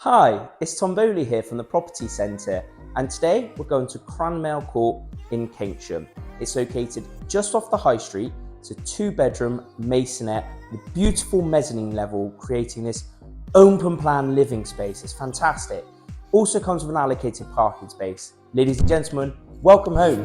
Hi, it's Tom Bowley here from the Property Centre, and today we're going to Cranmore Court in Keynsham. It's located just off the high street. It's a 2-bedroom Maisonette with beautiful mezzanine level, creating this open plan living space. It's fantastic. Also comes with an allocated parking space. Ladies and gentlemen, welcome home.